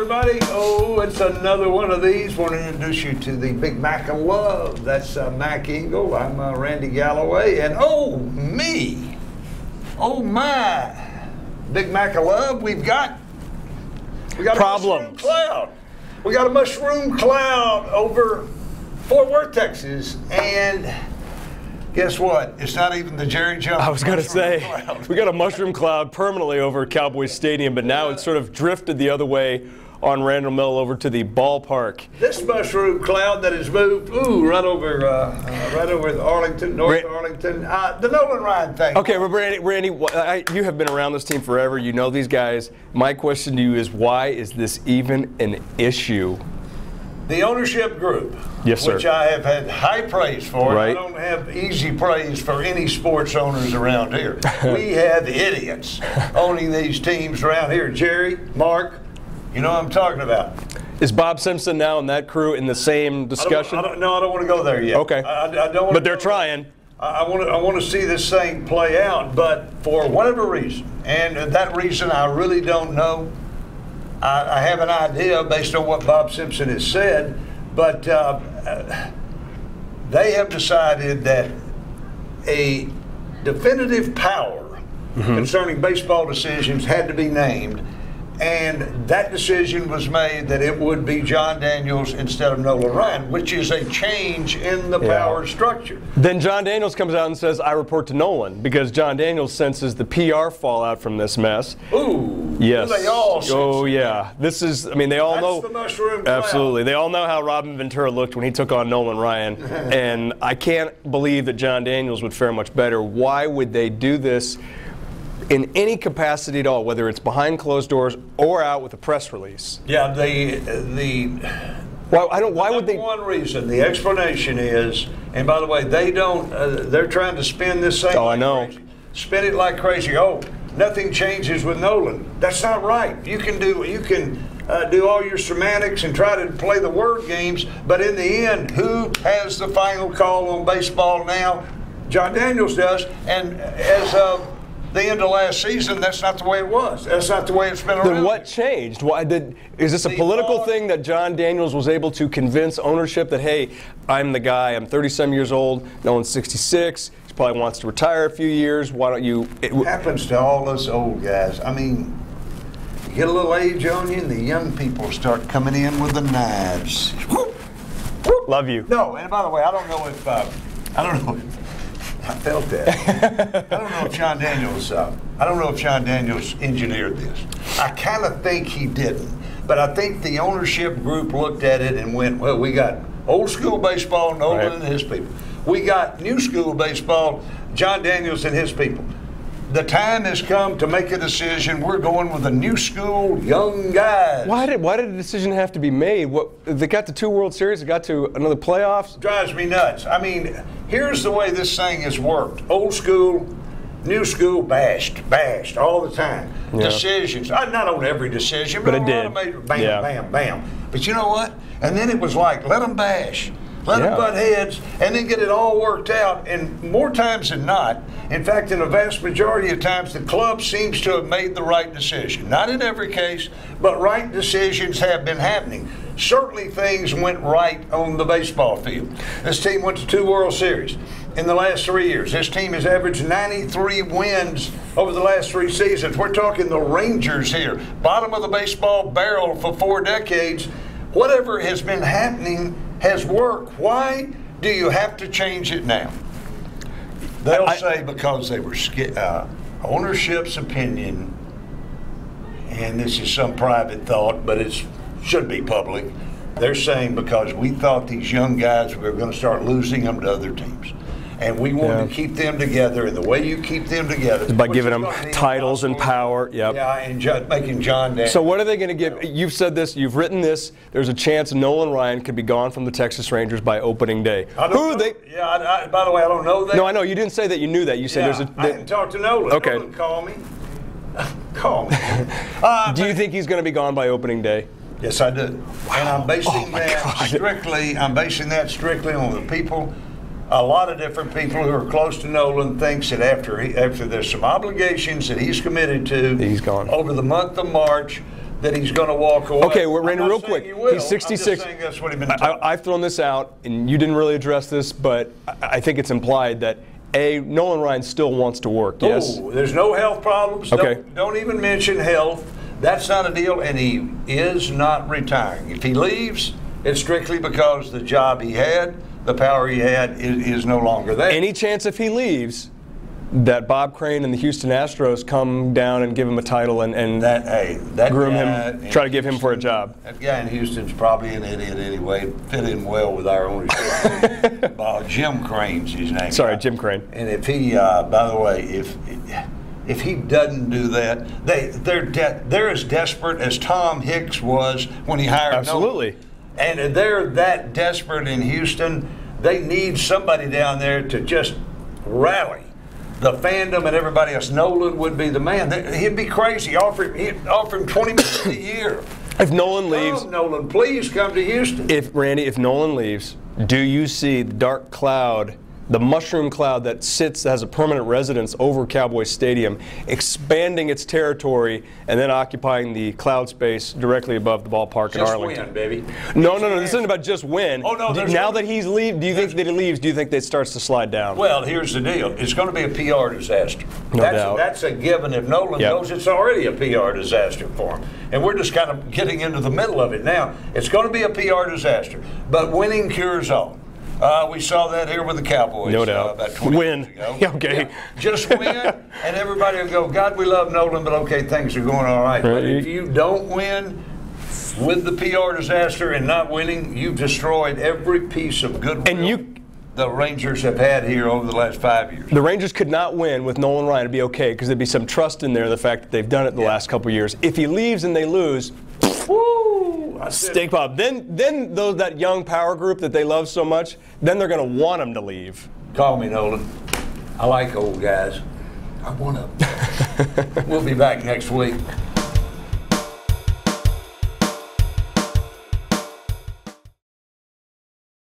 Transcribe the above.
everybody. Oh, it's another one of these. Want to introduce you to the Big Mac of Love. That's Mac Eagle. I'm Randy Galloway. And oh, me. Oh, my. Big Mac of Love, we got problems. A mushroom cloud. We got a mushroom cloud over Fort Worth, Texas. And guess what? It's not even the Jerry Jones. I was going to say, cloud. we got a mushroom cloud permanently over Cowboys Stadium, but now it's sort of drifted the other way on Randall Mill over to the ballpark. This mushroom cloud that has moved, right over Arlington, North Arlington, the Nolan Ryan thing. Okay, well, Randy, you have been around this team forever. You know these guys. My question to you is, why is this even an issue? The ownership group, yes, sir, which I have had high praise for. Right. I don't have easy praise for any sports owners around here. We have idiots owning these teams around here. Jerry, Mark, you know what I'm talking about. Is Bob Simpson now and that crew in the same discussion? I don't want to go there yet. Okay. I don't. But they're trying. I want to see this thing play out, but for whatever reason, and that reason I really don't know. I have an idea based on what Bob Simpson has said, but they have decided that a definitive power concerning baseball decisions had to be named, and that decision was made that it would be John Daniels instead of Nolan Ryan, which is a change in the power structure. Then John Daniels comes out and says, I report to Nolan, because John Daniels senses the PR fallout from this mess. Ooh. Yes. They all sense oh, yeah. This is, I mean, they all know. That's the mushroom cloud. Absolutely. They all know how Robin Ventura looked when he took on Nolan Ryan. And I can't believe that John Daniels would fare much better. Why would they do this in any capacity at all, whether it's behind closed doors or out with a press release? Yeah, why would they? One reason, the explanation is, and by the way, they don't. They're trying to spin this thing. Oh, I know. Crazy. Spin it like crazy. Oh, nothing changes with Nolan. That's not right. You can do all your semantics and try to play the word games, but in the end, who has the final call on baseball now? John Daniels does, and as of the end of last season, that's not the way it was. That's not the way it's been around. Then what changed? Is this a political thing that John Daniels was able to convince ownership that, hey, I'm the guy, I'm 30-some years old, Nolan's 66, he probably wants to retire a few years, why don't you? It happens to all us old guys. I mean, you get a little age on you and the young people start coming in with the knives. Love you. No, and by the way, I don't know if, I felt that. I don't know if John Daniels engineered this. I kind of think he didn't, but I think the ownership group looked at it and went, well, we got old school baseball, Nolan and his people. We got new school baseball, John Daniels and his people. The time has come to make a decision. We're going with a new school, young guys. Why did a decision have to be made? They got to 2 World Series, they got to another playoffs? Drives me nuts. I mean, here's the way this thing has worked. Old school, new school, bashed all the time. Yeah. Decisions. Not on every decision, but it did. Bam, bam, bam. But you know what? And then it was like, let them bash. Let them butt heads, and then get it all worked out. And more times than not, in fact, in a vast majority of times, the club seems to have made the right decision. Not in every case, but right decisions have been happening. Certainly things went right on the baseball field. This team went to 2 World Series in the last 3 years. This team has averaged 93 wins over the last 3 seasons. We're talking the Rangers here, bottom of the baseball barrel for 4 decades. Whatever has been happening has worked. Why do you have to change it now? They'll say because they were ownership's opinion, and this is some private thought, but it should be public. They're saying because we thought these young guys, we were going to start losing them to other teams. And we want to keep them together, and the way you keep them together is by giving them titles and power. Yep. Yeah, and making John Daniels. So what are they going to give? You've said this, you've written this. There's a chance Nolan Ryan could be gone from the Texas Rangers by opening day. By the way, I don't know that. No, I know. You didn't say that you knew that. You said I didn't talk to Nolan. Okay. Nolan, call me. Call me. Do you think he's going to be gone by opening day? Yes, I do. Wow. And I'm basing that strictly on the people. A lot of different people who are close to Nolan thinks that after there's some obligations that he's committed to, he's gone. Over the month of March, that he's going to walk away. Okay, well, Randy, I'm not real saying quick. he will. He's 66. I'm just saying that's what he's been told. I've thrown this out, and you didn't really address this, but I think it's implied that Nolan Ryan still wants to work. Yes. Oh, there's no health problems. Okay. Don't even mention health. That's not a deal, and he is not retiring. If he leaves, it's strictly because the job he had, the power he had, is no longer there. Any chance if he leaves that Bob Crane and the Houston Astros come down and give him a title and that groom him, try to give him for a job? That guy in Houston's probably an idiot anyway. Fit in well with our ownership. Jim Crane's his name. Sorry, Jim Crane. And if he, by the way, if he doesn't do that, they're as desperate as Tom Hicks was when he hired Absolutely. Nolan. And they're that desperate in Houston. They need somebody down there to just rally the fandom and everybody else. Nolan would be the man. He'd be crazy. He'd offer him $20 million a year. If Nolan leaves, Nolan, please come to Houston. If Nolan leaves, do you see the dark cloud, the mushroom cloud that has a permanent residence over Cowboys Stadium, expanding its territory and then occupying the cloud space directly above the ballpark in Arlington? Just win, baby. No. This isn't about just win. Oh, no. Now that he's leaving, do you think that he leaves? Do you think that it starts to slide down? Well, here's the deal. It's going to be a PR disaster. No doubt. That's a given. If Nolan goes, it's already a PR disaster for him. And we're just kind of getting into the middle of it now. It's going to be a PR disaster. But winning cures all. We saw that here with the Cowboys. No doubt. About 20 years ago. Okay. Yeah. Just win, and everybody will go, God, we love Nolan, but okay, things are going all right. But if you don't win with the PR disaster and not winning, you've destroyed every piece of goodwill the Rangers have had here over the last 5 years. The Rangers could not win with Nolan Ryan to be okay because there'd be some trust in there, the fact that they've done it the last couple of years. If he leaves and they lose, woo, steak pop. Then that young power group that they love so much, then they're going to want him to leave. Call me, Nolan. I like old guys. I want to. We'll be back next week.